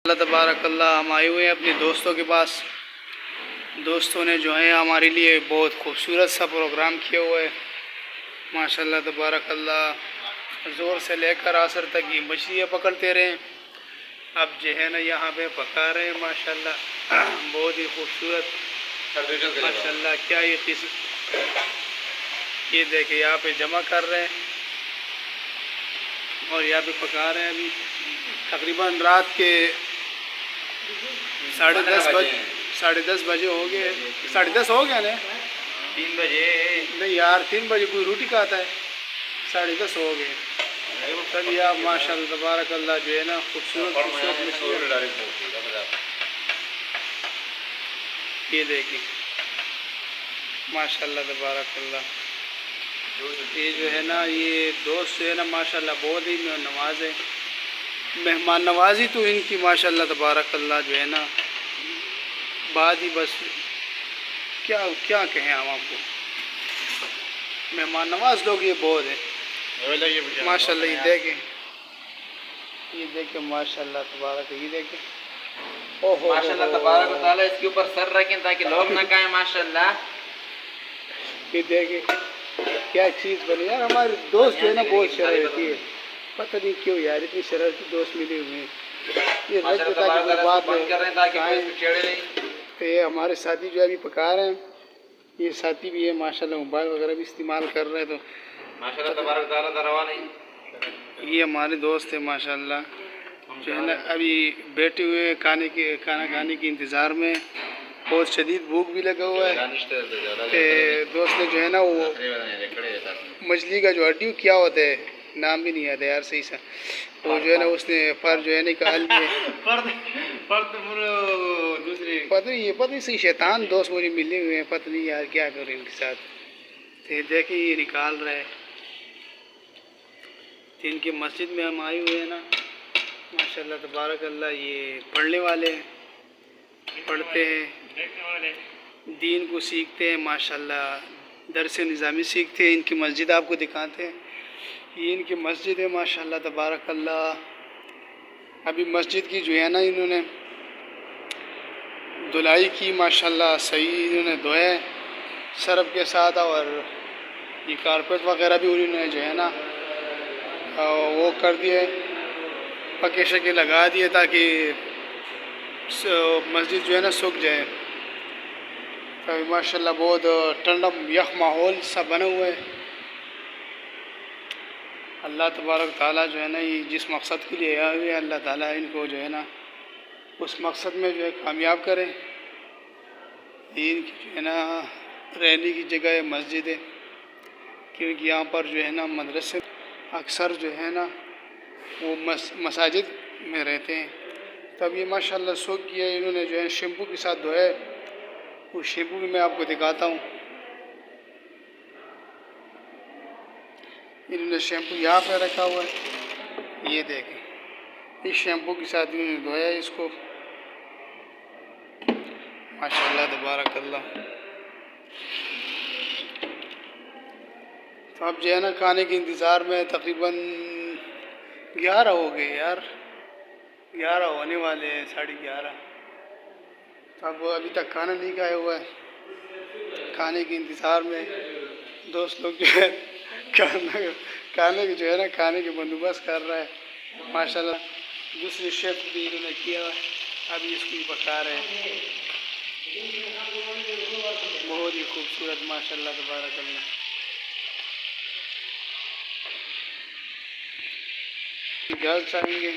اللہ تبارک اللہ، ہم آئے ہوئے ہیں اپنے دوستوں کے پاس۔ دوستوں نے جو ہے ہمارے لیے بہت خوبصورت سا پروگرام کیا ہوا ہے ماشاءاللہ تبارک اللہ۔ زور سے لے کر عصر تک یہ مچھلیاں پکڑتے رہے، اب جو ہے نا یہاں پہ پکا رہے ہیں ماشاءاللہ، بہت ہی خوبصورت ماشاءاللہ۔ کیا یہ قسم، یہ دیکھیں یہاں پہ جمع کر رہے ہیں اور یہاں پہ پکا رہے ہیں۔ ابھی تقریباً رات کے 10:30 بجے ہو گئے، 10:30 ہو گیا نا، 3 بجے نہیں یار 3 بجے کوئی روٹی کھاتا ہے، 10:30 ہو گئے۔ تب یہ ماشاء اللہ تبارک اللہ جو ہے نا خوبصورت مچھلیاں، یہ دیکھیں ماشاء اللہ تبارک اللہ۔ یہ جو ہے نا یہ دوست جو ہے نا ماشاء اللہ بہت ہی نواز ہے، مہمان نوازی تو ان کی ماشاء اللہ تبارک اللہ جو ہے نا بات ہی بس کیا کہیں ہم آپ کو، مہمان نواز لوگ یہ بہت ہے ماشاء اللہ۔ یہ دیکھیں ماشاء اللہ تبارک، یہ دیکھیں ماشاء اللہ تبارک و تعالیٰ اس کے اوپر سر رکھیں تاکہ لوگ نہ کہیں ماشاء اللہ۔ یہ دیکھیں کیا چیز بنی یار، ہمارے دوست جو ہے نا بہت شرارتی ہے، پتہ نہیں کیوں یار اتنی شرارتی دوست ملے ہوئے ہیں۔ یہ رکھ دیتا کہ کوئی بات نہیں، یہ ہمارے ساتھی جو ہے ابھی پکا رہے ہیں، یہ ساتھی بھی ہے ماشاءاللہ، موبائل وغیرہ بھی استعمال کر رہے ہیں، تو ماشاءاللہ تبارک تعالیٰ دروا نہیں۔ یہ ہمارے دوست ہیں ماشاءاللہ جو ہے نا ابھی بیٹھے ہوئے کھانا کھانے کے انتظار میں، بہت شدید بھوک بھی لگا ہوا ہے۔ دوست نے جو ہے نا وہ مچھلی کا جو ہڈی کیا ہوتا ہے نام بھی نہیں آتا یار صحیح سا، وہ جو ہے نا اس نے پر جو ہے نکال لیے، پتہ نہیں صحیح شیطان دوست مجھے ملے ہوئے ہیں، پتہ نہیں یار کیا کریں ان کے ساتھ۔ دیکھیں یہ نکال رہے، ان کی مسجد میں ہم آئے ہوئے ہیں نا ماشاءاللہ تبارک اللہ۔ یہ پڑھنے والے ہیں، پڑھتے ہیں، دین کو سیکھتے ہیں ماشاءاللہ، درس نظامی سیکھتے ہیں۔ ان کی مسجد آپ کو دکھاتے ہیں، یہ ان کی مسجد ہے ماشاءاللہ تبارک اللہ۔ ابھی مسجد کی جو ہے نا انہوں نے دھلائی کی ماشاءاللہ، صحیح انہوں نے دھوئے سرف کے ساتھ، اور یہ کارپیٹ وغیرہ بھی انہوں نے جو ہے نا وہ کر دیے، پکے شکے لگا دیے تاکہ مسجد جو ہے نا سوکھ جائے۔ ماشاءاللہ بہت ٹھنڈا یخ ماحول سا بنا ہوا ہے۔ اللہ تبارک تعالیٰ جو ہے نا یہ جس مقصد کے لیے آئے ہوئے، اللہ تعالیٰ ان کو جو ہے نا اس مقصد میں جو ہے کامیاب کرے۔ ان کی جو ہے نا رہنے کی جگہ ہے مسجد ہے، کیونکہ یہاں پر جو ہے نا مدرسے اکثر جو ہے نا وہ مساجد میں رہتے ہیں۔ تب یہ ماشاءاللہ سوکھ کیا، انہوں نے جو ہے شیمپو کے ساتھ دھوئے، وہ شیمپو بھی میں آپ کو دکھاتا ہوں۔ انہوں نے شیمپو یہاں پہ رکھا ہوا ہے، یہ دیکھیں اس شیمپو کے ساتھ انہوں نے دھویا ہے اس کو ماشاءاللہ تبارک اللہ۔ تو اب جو ہے نا کھانے کے انتظار میں تقریباً 11 ہو گئے یار، 11 ہونے والے ہیں، 11:30۔ تو اب ابھی تک کھانا نہیں کھایا ہوا ہے، کھانے کے انتظار میں دوست لوگ جو ہے کھانے کے جو ہے نا کھانے کے بندوبست کر رہا ہے ماشاءاللہ۔ دوسرے شیف بھی انہوں نے کیا ہے، ابھی اس کو ہی پکا رہے ہیں، بہت ہی خوبصورت ماشاءاللہ تبارک اللہ۔ گھر چاہیں گے